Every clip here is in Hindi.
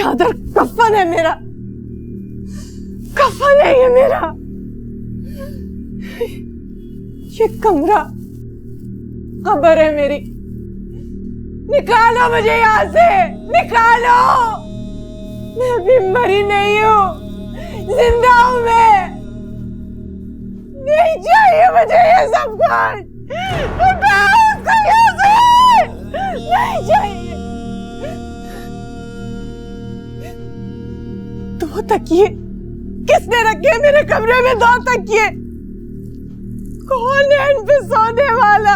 चादर कफन है मेरा, कफन है ये मेरा। ये कमरा कब्र है मेरी। निकालो मुझे यहाँ से, निकालो। मैं भी मरी नहीं हूँ, जिंदा हूँ मैं। नहीं चाहिए मुझे ये सब कुछ। उठाओ उसको यहाँ से, नहीं चाहिए। दो तकिए किसने रखे मेरे कमरे में? दो तकिए। कौन है इन पे सोने वाला?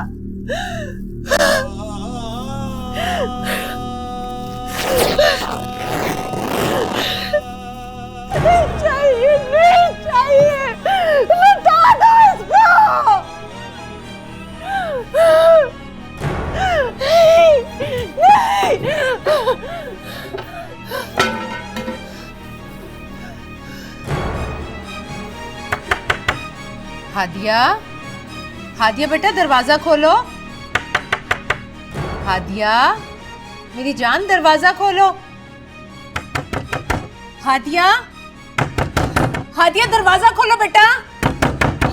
नहीं चाहिए, नहीं चाहिए, मिटा दो इसको। नहीं, नहीं। हादिया, हादिया बेटा दरवाजा खोलो। हादिया मेरी जान, दरवाजा खोलो। हादिया, हादिया दरवाजा खोलो बेटा।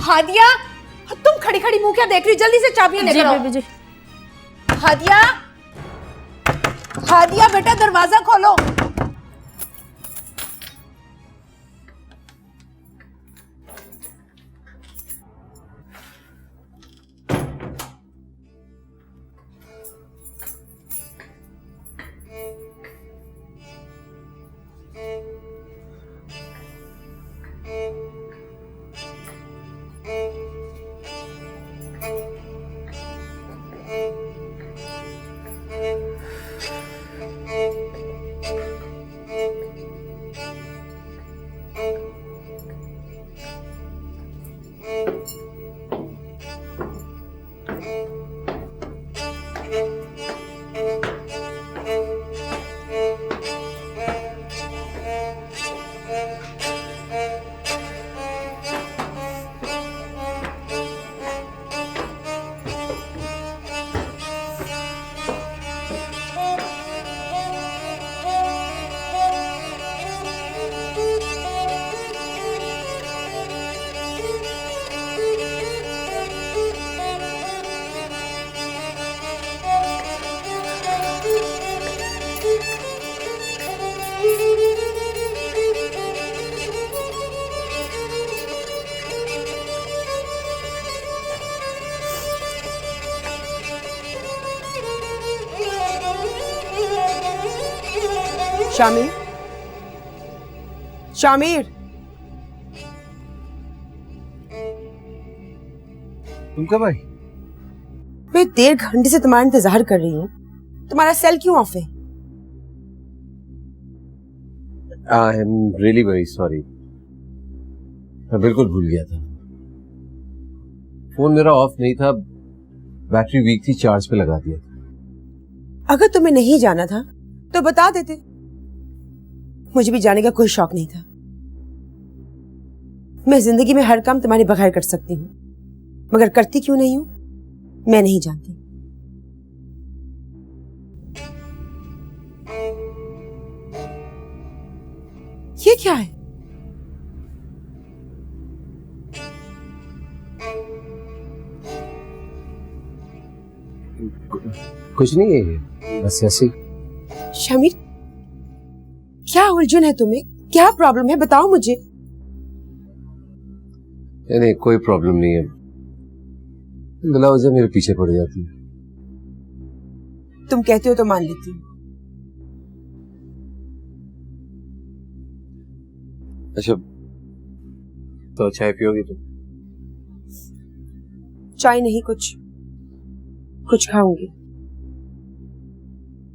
हादिया, तुम खड़ी खड़ी मुंह क्या देख रही? जल्दी से चाबियां लेकर आओ। जी। हादिया, हादिया बेटा दरवाजा खोलो। शामिर, शामिर, तुम कब आई? मैं 1.5 घंटे से तुम्हारा इंतजार कर रही हूँ। तुम्हारा सेल क्यों ऑफ है? I am really very sorry, मैं बिल्कुल भूल गया था। फोन मेरा ऑफ नहीं था, बैटरी वीक थी, चार्ज पे लगा दिया था। अगर तुम्हें नहीं जाना था तो बता देते। मुझे भी जाने का कोई शौक नहीं था। मैं जिंदगी में हर काम तुम्हारे बगैर कर सकती हूँ, मगर करती क्यों नहीं हूं मैं नहीं जानती। ये क्या है? कुछ नहीं है ये, बस ऐसे ही। शमीर, क्या उलझन है तुम्हें? क्या प्रॉब्लम है? बताओ मुझे। नहीं, कोई प्रॉब्लम नहीं है। बिला वजह मेरे पीछे पड़ जाती है। तुम कहते हो तो मान लेती हूँ। अच्छा, तो चाय पियोगी तुम? चाय नहीं, कुछ खाऊंगी।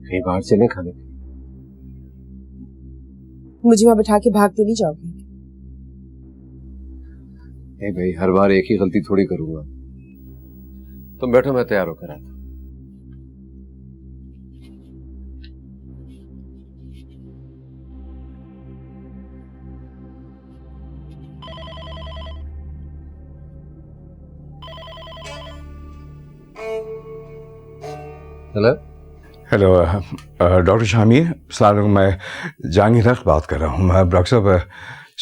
कहीं बाहर चलें खाने? मुझे वहां बिठा के भाग तो नहीं जाओगे? नहीं भाई, हर बार एक ही गलती थोड़ी करूंगा। तुम बैठो, मैं तैयार होकर आता हूं। हेलो हेलो डॉक्टर शामिर, अस्सलाम वालेकुम, मैं जहांगीर हक बात कर रहा हूँ। मैं डॉक्टर साहब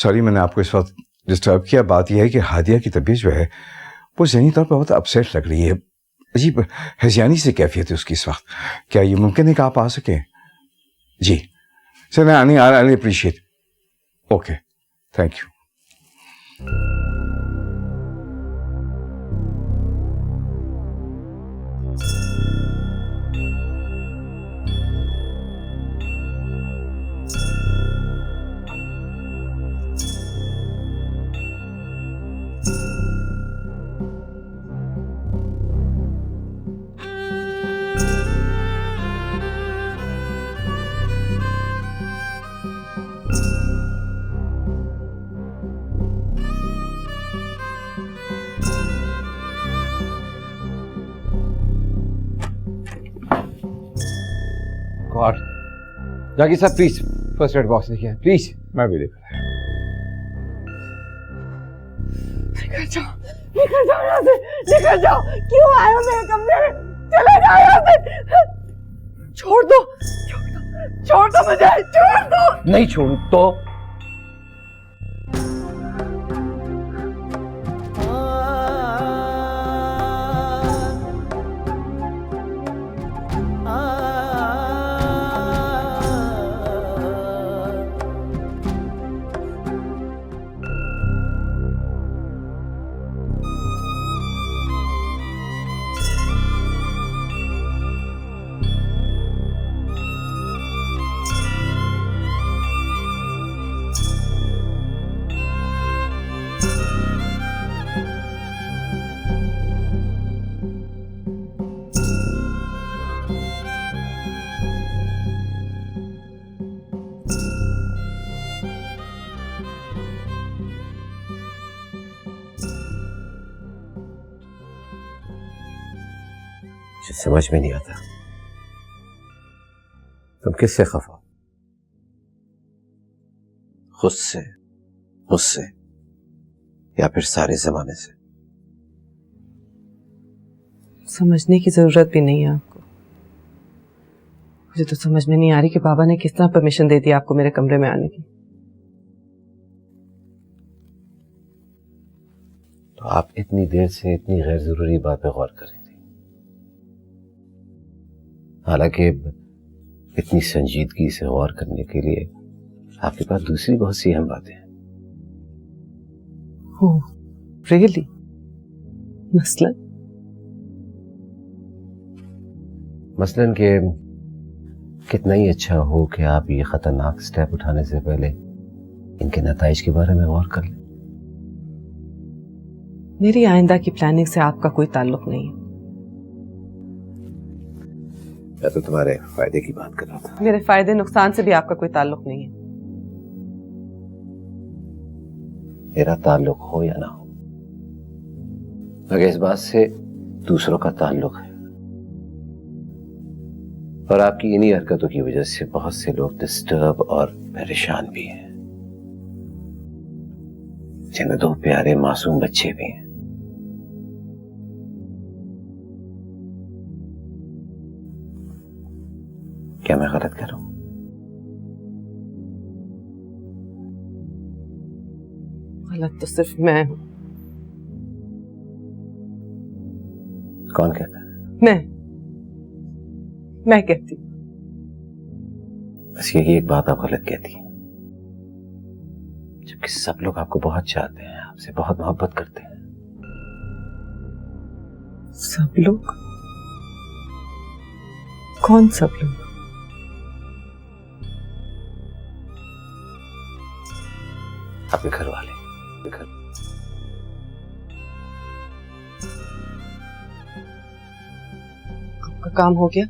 सॉरी मैंने आपको इस वक्त डिस्टर्ब किया। बात यह है कि हादिया की तबीयत जो है वो ज़हनी तौर पर बहुत अपसेट लग रही है। अजीब हज़ियानी सी कैफियत है उसकी इस वक्त। क्या ये मुमकिन है कि आप आ सकें? जी सर, मैं I appreciate. Okay, thank you. God, Zakir साहब प्लीज फर्स्ट एड बॉक्स देखिए प्लीज। मैं भी देख रहा निकल जाओ, निकल जाओ यहाँ से, निकल जाओ। क्यों आए हो मेरे कमरे में? चले जाओ यहाँ से। छोड़ दो, छोड़ दो, छोड़ दो मुझे, छोड़ दो। नहीं छोड़ू तो समझ में नहीं आता तुम किससे खफा? खुद से, मुझसे, या फिर सारे जमाने से? समझने की जरूरत भी नहीं है आपको। मुझे तो समझ में नहीं आ रही कि बाबा ने किस तरह परमिशन दे दी आपको मेरे कमरे में आने की। तो आप इतनी देर से इतनी गैर जरूरी बात पे गौर कर रही थी, हालांकि इतनी संजीदगी से गौर करने के लिए आपके पास दूसरी बहुत सी अहम बातें हैं। Oh really? मसलन कि कितना ही अच्छा हो कि आप ये खतरनाक स्टेप उठाने से पहले इनके नताइज के बारे में गौर कर लें। मेरी आइंदा की प्लानिंग से आपका कोई ताल्लुक नहीं है। मैं तो तुम्हारे फायदे की बात कर रहा था। मेरे फायदे नुकसान से भी आपका कोई ताल्लुक नहीं है। मेरा ताल्लुक हो या ना हो, मगर इस बात से दूसरों का ताल्लुक है, और आपकी इन्हीं हरकतों की वजह से बहुत से लोग डिस्टर्ब और परेशान भी हैं, जिनमें 2 प्यारे मासूम बच्चे भी हैं। क्या मैं गलत कर रहा हूं? गलत तो सिर्फ मैं हूं। कौन कहता है? मैं कहती हूं। बस यही एक बात आप गलत कहती हैं, जबकि सब लोग आपको बहुत चाहते हैं, आपसे बहुत मोहब्बत करते हैं। सब लोग? कौन सब लोग? आपके घर वाले। घर आपका काम हो गया,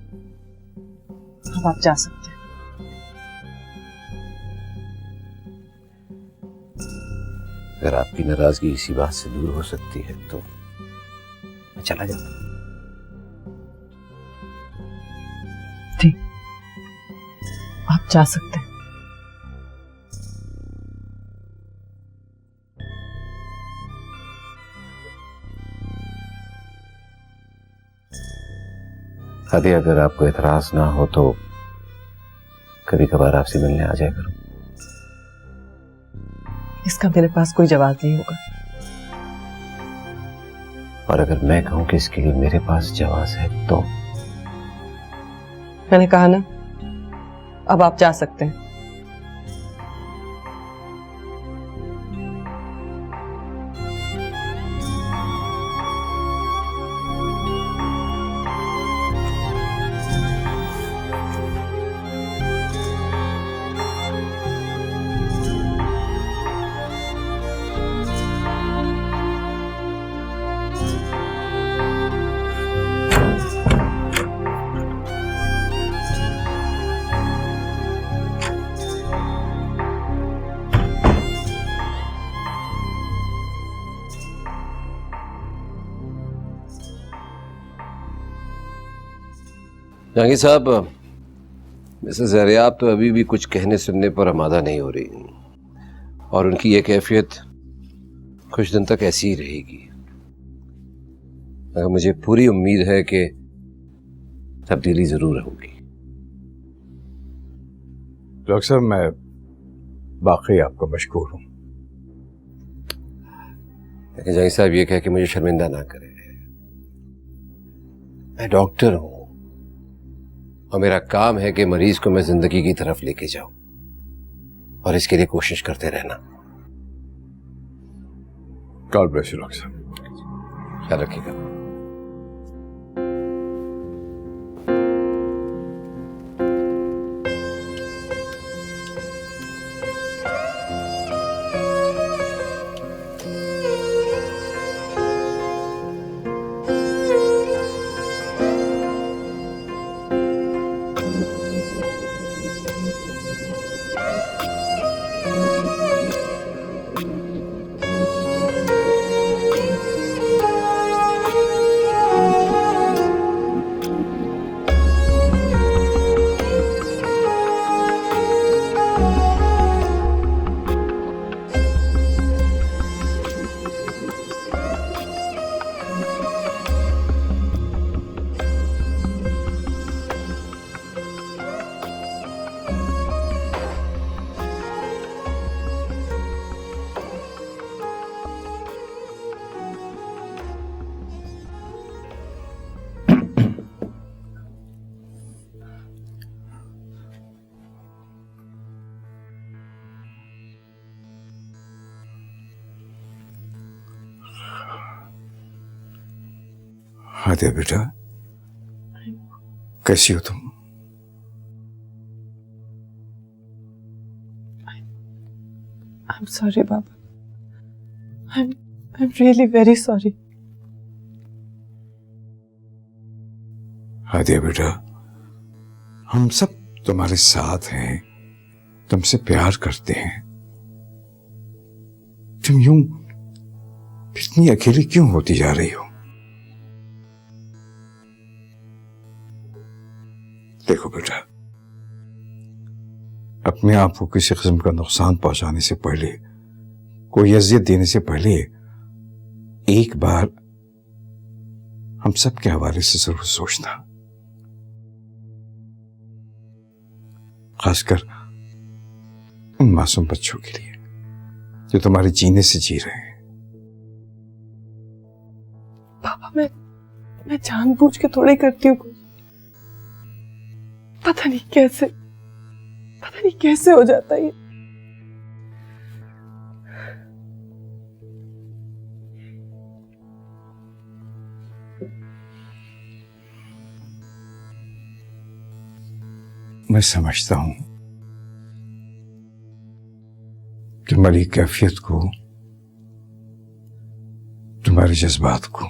अब आप जा सकते हैं। अगर आपकी नाराजगी इसी बात से दूर हो सकती है तो मैं चला जाता हूं। ठीक, आप जा सकते हैं। अगर आपको एतराज ना हो तो कभी कभार आपसे मिलने आ जाया करूं। इसका मेरे पास कोई जवाब नहीं होगा। और अगर मैं कहूं कि इसके लिए मेरे पास जवाब है तो? मैंने कहा ना, अब आप जा सकते हैं। जहांगीर साहब, मिसेस ज़रियाब तो अभी भी कुछ कहने सुनने पर आमादा नहीं हो रही और उनकी ये कैफियत कुछ दिन तक ऐसी ही रहेगी। मगर मुझे पूरी उम्मीद है कि तब्दीली जरूर होगी। डॉक्टर साहब, मैं वाकई आपका मशकूर हूं। लेकिन जहांगीर साहब, ये कह के मुझे शर्मिंदा ना करें। मैं डॉक्टर हूं और मेरा काम है कि मरीज को मैं जिंदगी की तरफ लेके जाऊं और इसके लिए कोशिश करते रहना। गॉड ब्लेस यू डॉक्टर साहब। ख्याल रखिएगा। हादिया बेटा, कैसी हो तुम? I'm sorry, Baba. I'm really very sorry. Hadiya बेटा, हम सब तुम्हारे साथ हैं, तुमसे प्यार करते हैं। तुम यूं इतनी अकेली क्यों होती जा रही हो? देखो बेटा, अपने आप को किसी किस्म का नुकसान पहुंचाने से पहले, कोई अजियत देने से पहले एक बार हम सब के हवाले से जरूर सोचना। खासकर उन मासूम बच्चों के लिए जो तुम्हारे जीने से जी रहे हैं। पापा, मैं जानबूझ के थोड़ी करती हूँ कुछ। पता नहीं कैसे हो जाता है ये। मैं समझता हूं तुम्हारी कैफियत को, तुम्हारे जज्बात को।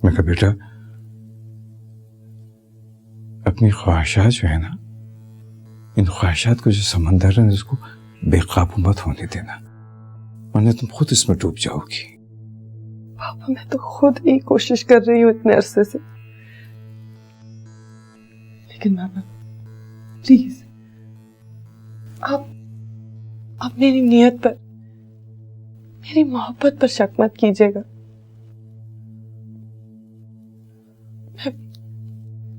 मगर बेटा, अपनी ख्वाहिशात जो है ना, इन ख्वाहिशात को जो समंदर है उसको बेकाबू मत होने देना, वरना तुम खुद इसमें डूब जाओगी। पापा, मैं तो खुद ही कोशिश कर रही हूँ इतने अरसे से। लेकिन मामा, प्लीज आप मेरी नीयत पर, मेरी मोहब्बत पर शक मत कीजिएगा।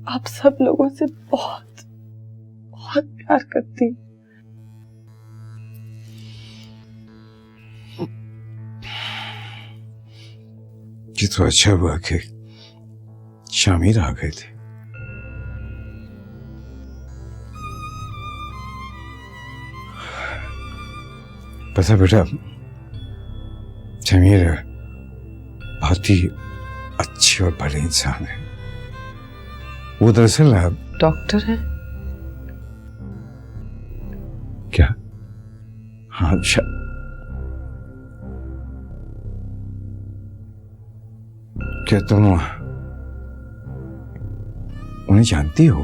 आप सब लोगों से बहुत बहुत प्यार करती हूँ। ये तो अच्छा हुआ कि शामिर आ गए थे। पता बेटा, शमीर बहुत ही अच्छे और बड़े इंसान है। वो दरअसल डॉक्टर है? क्या? हाँ अच्छा। क्या तुम उन्हें जानती हो?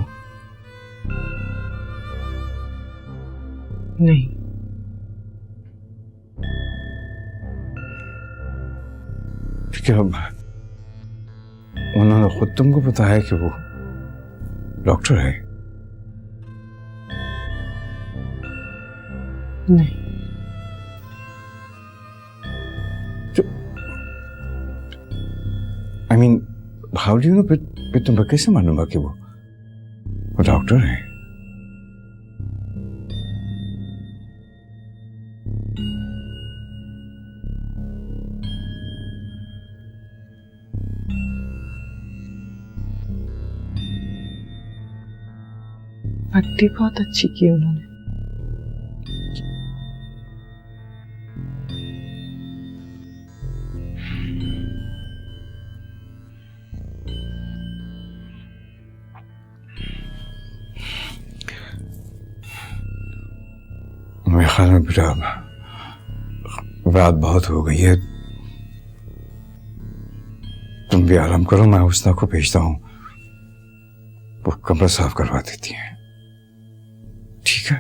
नहीं। क्या उन्होंने खुद तुमको बताया कि वो डॉक्टर है? नहीं। I mean how do you know? फिर तुम्हें कैसे मालूम है कि वो डॉक्टर है? पट्टी बहुत अच्छी की उन्होंने। मेरे ख्याल में बेटा रात बहुत हो गई है, तुम भी आराम करो। मैं हुस्ना को भेजता हूँ, वो कमरा साफ करवा देती है। ठीक है?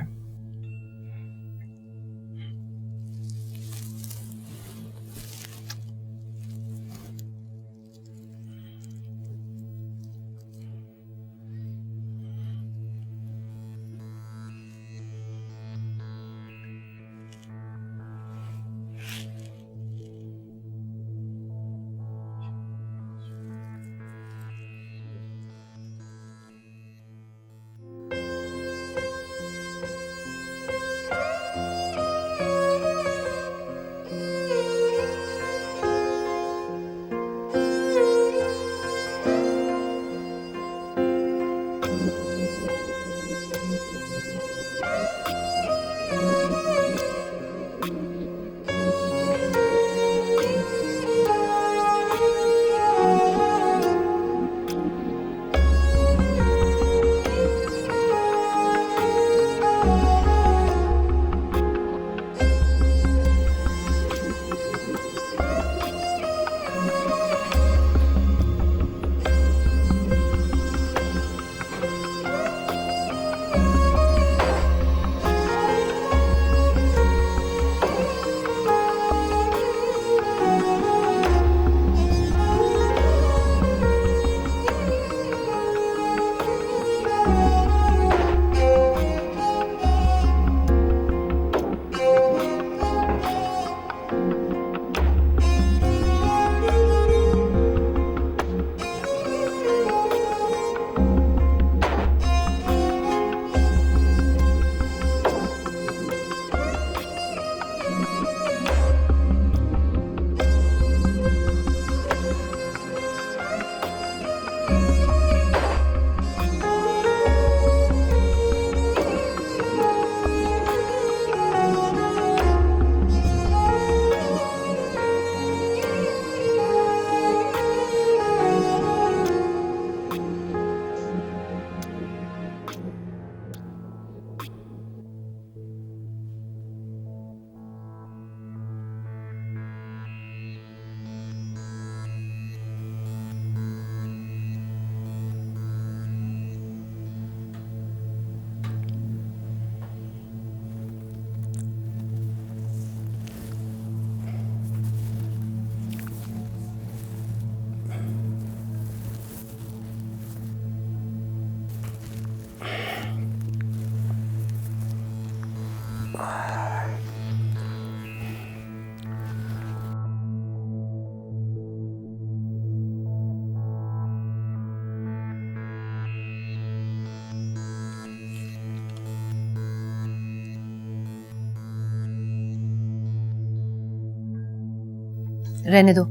रहने दो,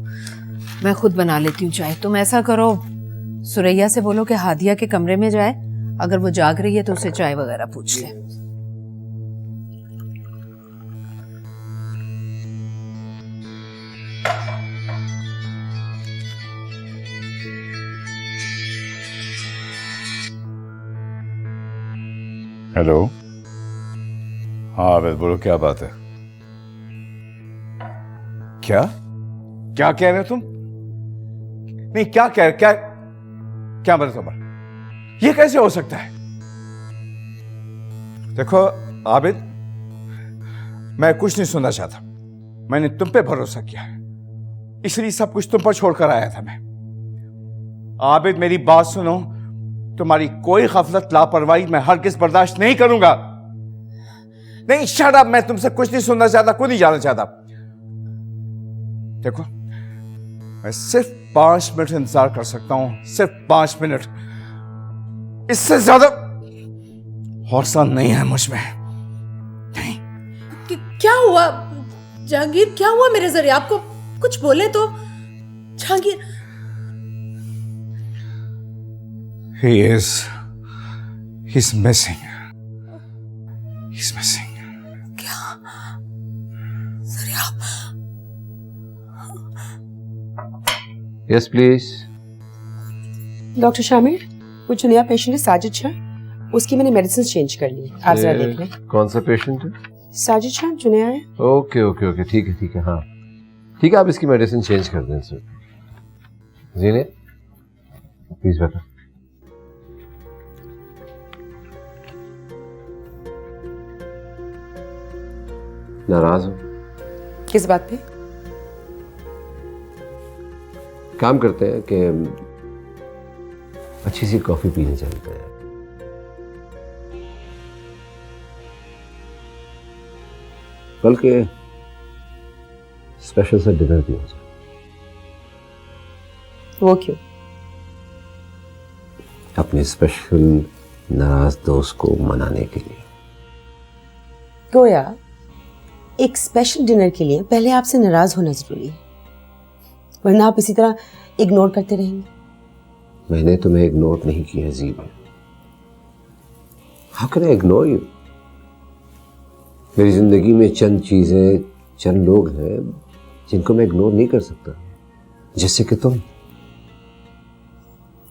मैं खुद बना लेती हूँ चाय। तुम ऐसा करो, सुरैया से बोलो कि हादिया के कमरे में जाए, अगर वो जाग रही है तो उसे चाय वगैरह पूछ ले। हेलो। हाँ आबिद बोलो, क्या बात है? क्या क्या कह रहे हो तुम? नहीं क्या क्या मतलब? ये कैसे हो सकता है? देखो आबिद, मैं कुछ नहीं सुनना चाहता। मैंने तुम पे भरोसा किया है, इसलिए सब कुछ तुम पर छोड़कर आया था मैं। आबिद मेरी बात सुनो, तुम्हारी कोई गफलत लापरवाही मैं हरगिज़ बर्दाश्त नहीं करूंगा। नहीं शट अप, मैं तुमसे कुछ नहीं सुनना चाहता, कुछ नहीं जानना चाहता। देखो मैं सिर्फ 5 मिनट इंतजार कर सकता हूं, सिर्फ 5 मिनट, इससे ज्यादा हौसला नहीं है मुझ में। नहीं। क्या हुआ जहांगीर, क्या हुआ मेरे जरिए? आपको कुछ बोले तो Jahangir. He's missing. He's missing. क्या जरिए? Yes please. डॉक्टर शामिर, वो जो नया पेशेंट है साजिद शाह, उसकी मैंने मेडिसिन चेंज कर ली, आप जरा देख लें। कौन सा पेशेंट है? साजिद शाह जो नया है। ओके ओके ओके, ठीक है हाँ ठीक है, आप इसकी मेडिसिन चेंज कर दें सर। जीने प्लीज बेटा। नाराज हो? किस बात पे? काम करते हैं कि अच्छी सी कॉफी पीने चलते हैं। बल्कि स्पेशल सा डिनर भी हो जाए। वो क्यों? अपने स्पेशल नाराज दोस्त को मनाने के लिए। गोया एक स्पेशल डिनर के लिए पहले आपसे नाराज होना जरूरी है, वरना आप इसी तरह इग्नोर करते रहेंगे। मैंने तुम्हें इग्नोर नहीं किया जीब। How can I ignore you? मेरी जिंदगी में चंद चीजें, चंद लोग हैं जिनको मैं इग्नोर नहीं कर सकता, जैसे कि तुम।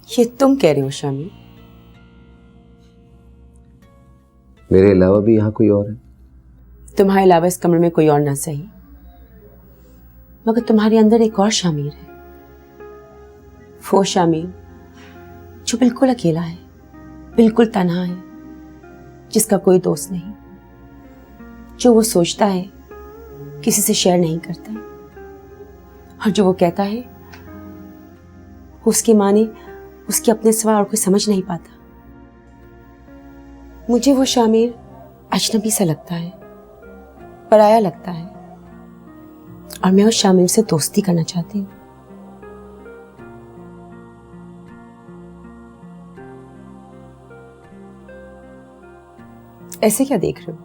ये तुम कह रहे हो शामिर? मेरे अलावा भी यहाँ कोई और है? तुम्हारे अलावा इस कमरे में कोई और ना सही, मगर तुम्हारे अंदर एक और शामिर है। वो शामिर जो बिल्कुल अकेला है, बिल्कुल तन्हा है, जिसका कोई दोस्त नहीं, जो वो सोचता है किसी से शेयर नहीं करता, और जो वो कहता है उसके माने उसके अपने सिवा और कोई समझ नहीं पाता। मुझे वो शामिर अजनबी सा लगता है, पराया लगता है, और मैं उस शामिर से दोस्ती करना चाहती हूँ। ऐसे क्या देख रहे हो?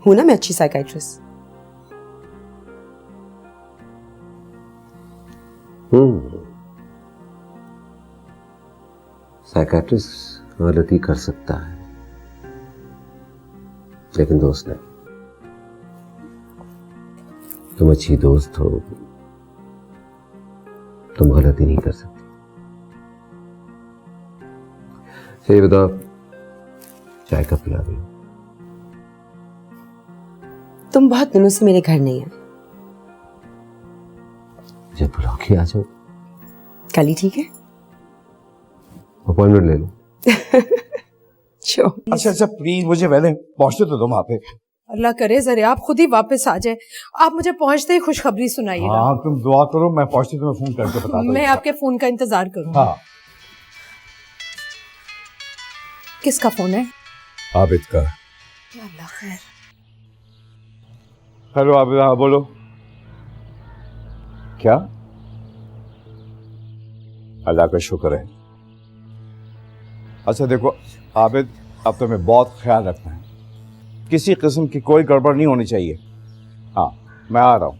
हूं ना मैं अच्छी साइकाइट्रिस्ट। साइकाइट्रिस्ट गलती कर सकता है, लेकिन दोस्त नहीं। तुम अच्छी दोस्त हो, तुम गलती नहीं कर सकती। सही बताओ, चाय कब पिला रही हो? तुम बहुत दिनों से मेरे घर नहीं आए। जब बुलाओगे आ जाओ। कल ही ठीक है? अपॉइंटमेंट ले लो। अच्छा प्लीज मुझे पहले पहुंचते तो दो वहां पे। अल्लाह करे जरिए आप खुद ही वापस आ जाए। आप मुझे पहुंचते ही खुशखबरी सुनाइएगा। हाँ तुम दुआ करो, मैं पहुंचते तुम्हें फोन करके बता दूंगा। मैं आपके फोन का इंतजार करूंगा। हाँ। किसका फोन है? आबिद का। अल्लाह खैर। हेलो आबिद, हाँ बोलो। क्या? अल्लाह का शुक्र है। अच्छा देखो आबिद, अब तुम्हें बहुत ख्याल रखना है, किसी किस्म की कोई गड़बड़ नहीं होनी चाहिए। हाँ मैं आ रहा हूँ।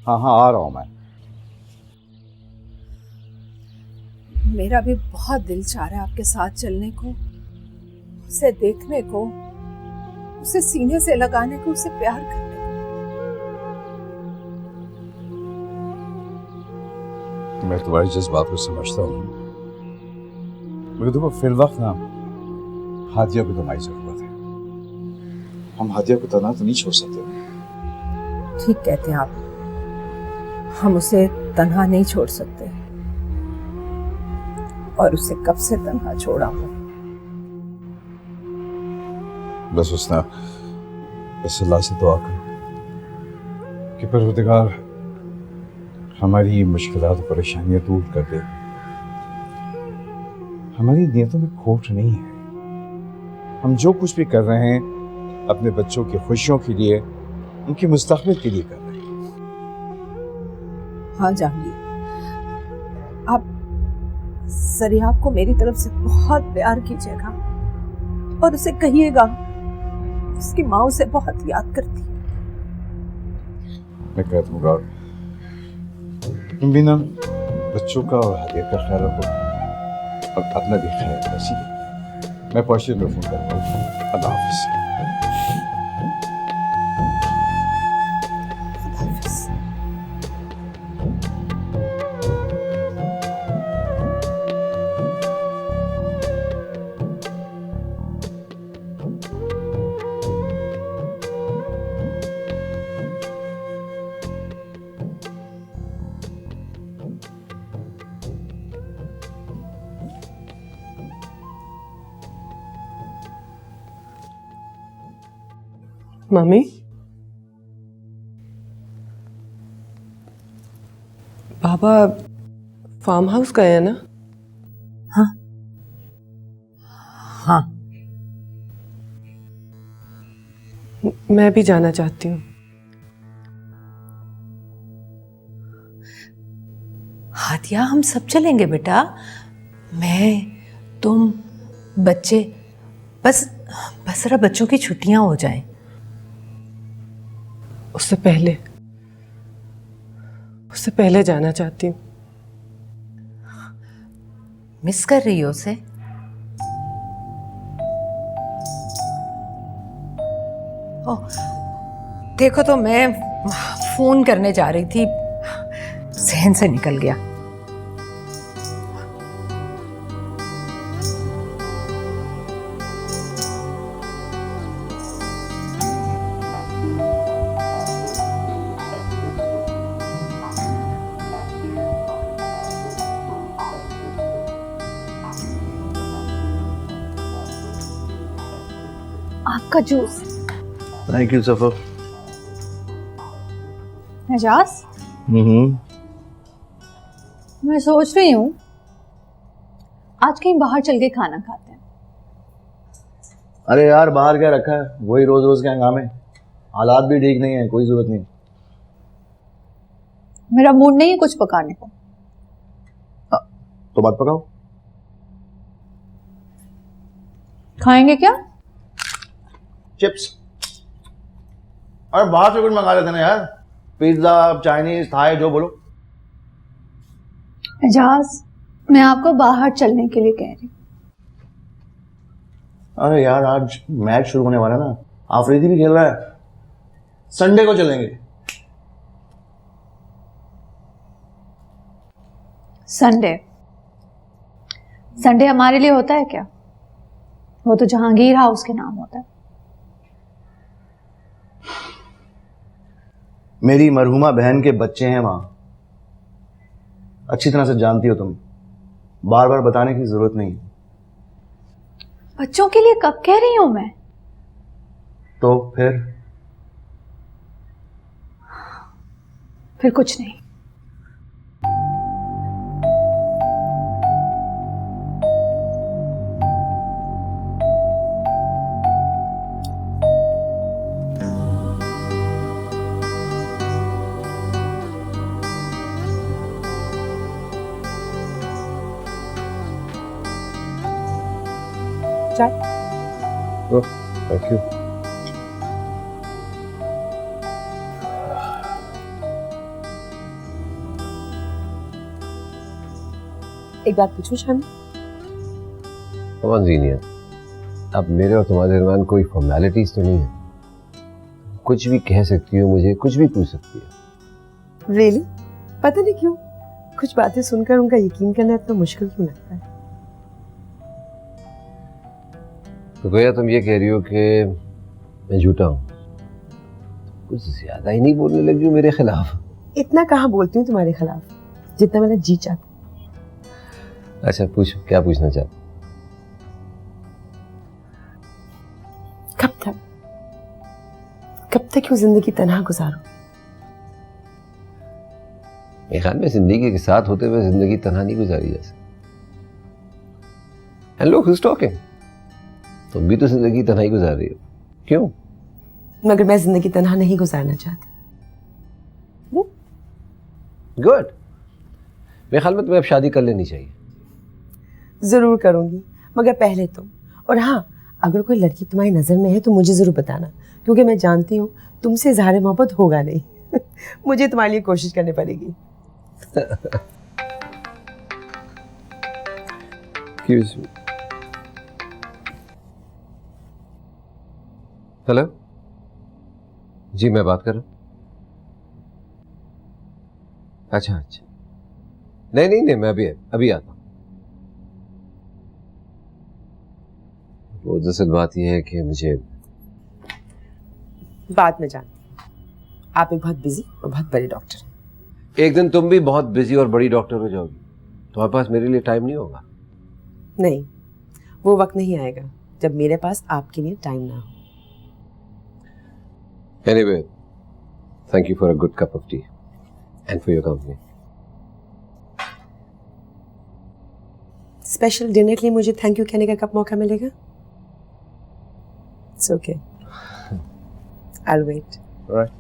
हाँ आ रहा हूँ मैं। मेरा भी बहुत दिल चाह रहा है आपके साथ चलने को, उसे देखने को, उसे सीने से लगाने को, उसे प्यार करने को। मैं तुम्हारी जज्बात को समझता हूँ, मगर देखो फिर वक्त ना हादिया को तुम्हारी जरूरत है। हम हादिया को तन्हा तो नहीं छोड़ सकते। ठीक कहते हैं आप, हम उसे तन्हा नहीं छोड़ सकते, और उसे कब से तन्हा छोड़ा हूं। बस उसने बस अल्लाह से दुआ करो कि परवरदिगार हमारी मुश्किलात और परेशानियां दूर कर दे। हमारी नीयतों में खोट नहीं है। हम जो कुछ भी कर रहे हैं अपने बच्चों की खुशियों के लिए, उनके मुस्तकबिल के लिए कर रहे हैं। हाँ जहांगीर, आप सरियाब को मेरी तरफ से बहुत प्यार कीजिएगा और उसे कहिएगा उसकी माँ उसे बहुत याद करती है। मैं कह दूंगा, तुम भी ना बच्चों का और हादिया का ख्याल रखो और अपना भी ख्याल रखो। मैं पहुंचे में फोन करता हूँ। अल्लाह हाफिज़। मम्मी, पापा फार्म हाउस गए हैं ना? हाँ हाँ, मैं भी जाना चाहती हूँ। हादिया, हम सब चलेंगे बेटा, मैं, तुम, बच्चे, बस जरा बच्चों की छुट्टियां हो जाएं। उससे पहले जाना चाहती हूँ। मिस कर रही हो उसे? ओह, देखो तो मैं फोन करने जा रही थी, जहन से निकल गया। आपका juice. Thank you Safar. Ejaz, मैं सोच रही हूँ आज कहीं बाहर चल के खाना खाते हैं। अरे यार, बाहर क्या रखा है, वही रोज रोज के हंगामे। हालात भी ठीक नहीं है, कोई जरूरत नहीं। मेरा मूड नहीं है कुछ पकाने को। तो बात पकाओ। खाएंगे क्या? चिप्स। अरे बाहर से कुछ मंगा लेते ना यार, पिज्जा, चाइनीज, थाई, जो बोलो। एजाज, मैं आपको बाहर चलने के लिए कह रही हूँ। अरे यार, आज मैच शुरू होने वाला है ना, आफरीदी भी खेल रहा है। संडे को चलेंगे। संडे हमारे लिए होता है क्या? वो तो जहांगीर हाउस के नाम होता है। मेरी मरहुमा बहन के बच्चे हैं वहां, अच्छी तरह से जानती हो तुम, बार बार बताने की जरूरत नहीं। बच्चों के लिए कब कह रही हूं मैं? तो फिर कुछ नहीं। Thank you. एक बात पूछूं शामी? कौन जीनियर, अब मेरे और तुम्हारे दरमियान कोई फॉर्मेलिटीज तो नहीं है। कुछ भी कह सकती हो मुझे, कुछ भी पूछ सकती हो। रियली? पता नहीं क्यों कुछ बातें सुनकर उनका यकीन करना इतना मुश्किल क्यों लगता है। तो भैया तुम ये कह रही हो कि मैं झूठा हूँ? कुछ ज्यादा ही नहीं बोलने लगी हो मेरे खिलाफ। इतना कहाँ बोलती हूँ तुम्हारे खिलाफ, जितना मेरा जी चाहता। अच्छा पूछो, क्या पूछना चाहते? कब तक क्यों जिंदगी तन्हा गुजारो? मेरे ख्याल में जिंदगी के साथ होते हुए जिंदगी तन्हा नहीं गुजारी जा सकती। एंड लुक हूज टॉकिंग, तुम भी तो जिंदगी तन्हा ही गुजार रही हो। क्यों? मगर मैं जिंदगी तन्हा नहीं गुजारना चाहती। गुड। मेरे ख्याल में तुम्हें अब शादी कर लेनी चाहिए। जरूर करूंगी, मगर पहले तुम। और हाँ, अगर कोई लड़की तुम्हारी नजर में है तो मुझे जरूर बताना, क्योंकि मैं जानती हूँ तुमसे इजहार मोहब्बत होगा नहीं। मुझे तुम्हारे लिए कोशिश करनी पड़ेगी। हेलो जी, मैं बात कर रहा हूँ। अच्छा अच्छा, नहीं, मैं अभी आता हूँ। वो दरअसल बात यह है कि मुझे बात में जानती हूँ आप एक बहुत बिजी और बहुत बड़े डॉक्टर हैं। एक दिन तुम भी बहुत बिजी और बड़ी डॉक्टर हो जाओगी, तुम्हारे पास मेरे लिए टाइम नहीं होगा। नहीं, वो वक्त नहीं आएगा जब मेरे पास आपके लिए टाइम ना हो। Anyway, thank you for a good cup of T and for your company. Special dinner के लिए मुझे थैंक यू कहने का कब मौका मिलेगा? It's okay, I'll wait. All right.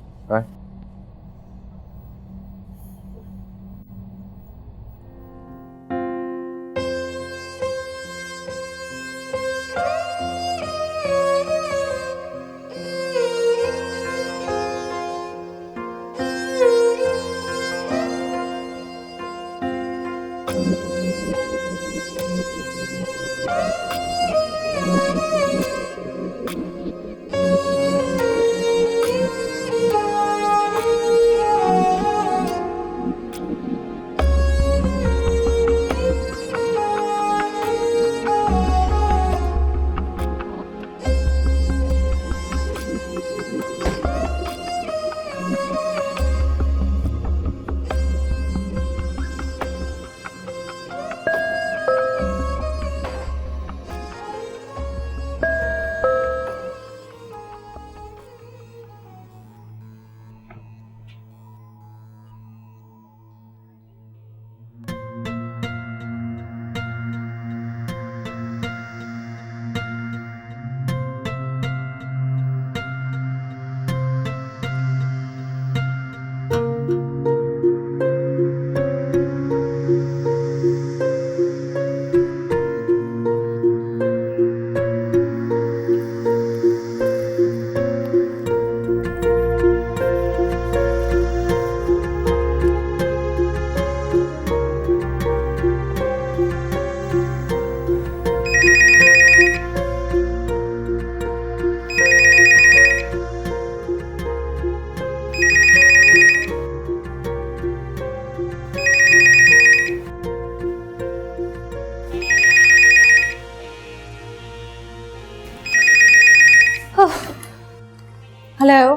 Hello.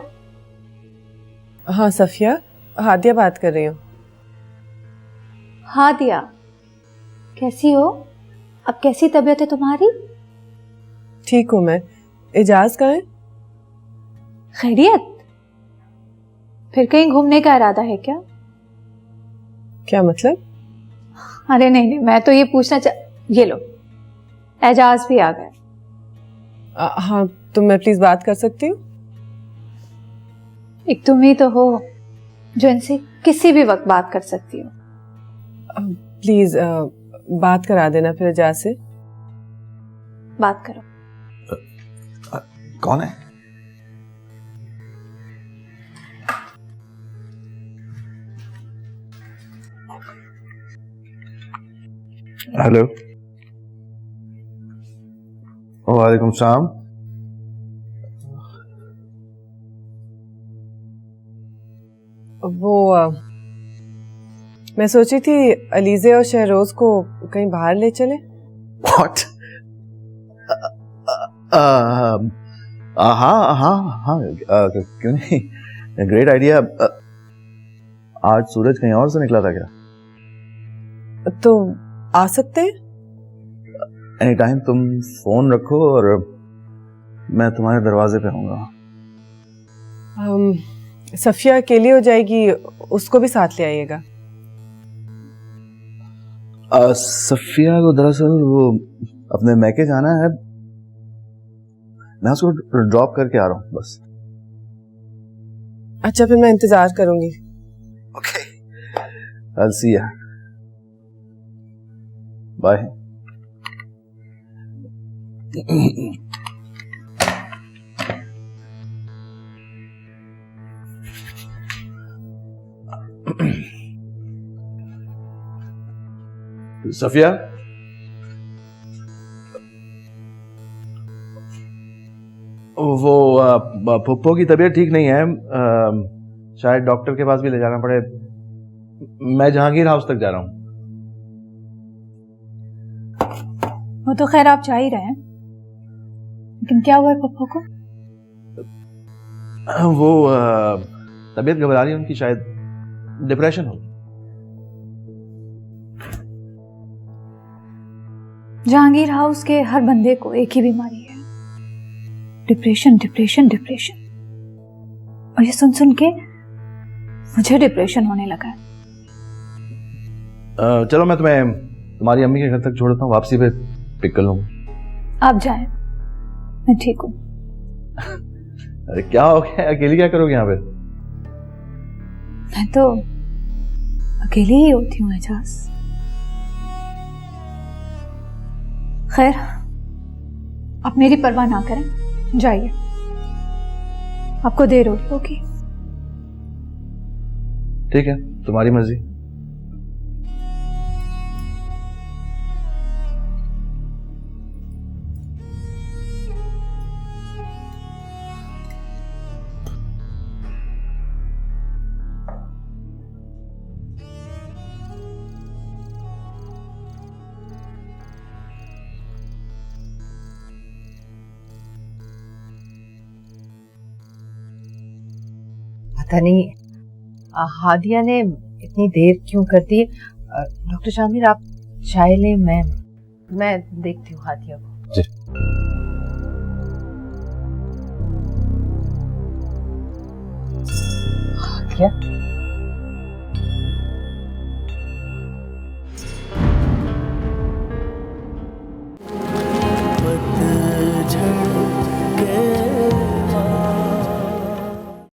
हाँ सफिया, हादिया बात कर रही हूँ। हाँ दिया, कैसी हो? अब कैसी तबीयत है तुम्हारी? ठीक हूँ मैं। एजाज कहाँ है? खैरियत? फिर कहीं घूमने का इरादा है क्या? क्या मतलब? अरे नहीं, मैं तो ये पूछना ये लो, एजाज भी आ गए। हाँ, तो मैं प्लीज बात कर सकती हूँ? एक तुम ही तो हो जो इनसे किसी भी वक्त बात कर सकती हो। प्लीज बात करा देना फिर एजाज से। बात करो। कौन है? हेलो, वालेकुम सलाम। वो मैं सोची थी अलीजे और शहरोज को कहीं बाहर ले चले। व्हाट? हाँ हाँ हाँ, क्यों नहीं, ग्रेट आइडिया। आज सूरज कहीं और से निकला था क्या? तो आ सकते हैं। एनी टाइम, तुम फोन रखो और मैं तुम्हारे दरवाजे पे आऊंगा। सफिया अकेली हो जाएगी, उसको भी साथ ले आइएगा। सफिया को दरअसल वो अपने मैके जाना है, मैं उसको ड्रॉप करके आ रहा हूँ बस। अच्छा, फिर मैं इंतजार करूंगी। Okay, I'll see ya. Bye. Safiya, वो पुप्पो की तबीयत ठीक नहीं है, शायद डॉक्टर के पास भी ले जाना पड़े। मैं जहांगीर हाउस तक जा रहा हूँ। वो तो खैर आप जा ही रहे हैं, लेकिन क्या हुआ है पप्पू को? वो तबीयत घबरा रही है उनकी, शायद डिप्रेशन हो। जहांगीर हाउस के हर बंदे को एक ही बीमारी है, डिप्रेशन डिप्रेशन डिप्रेशन। और ये सुन सुन के मुझे डिप्रेशन होने लगा है। चलो, मैं तुम्हें तुम्हारी अम्मी के घर तक छोड़ देता हूँ, वापसी पे पिक कर लूंगा। आप जाएं, मैं ठीक हूँ। अरे क्या हो गया, अकेली क्या करोगे यहाँ पे? मैं तो अकेली ही होती हूँ एजाज। खैर, आप मेरी परवाह ना करें, जाइए, आपको देर हो रही होगी। ठीक है, तुम्हारी मर्जी। पता नहीं हादिया ने इतनी देर क्यों कर दी। डॉक्टर शामिर, आप चाय लें, मैं देखती हूँ हादिया को। जी। हादिया,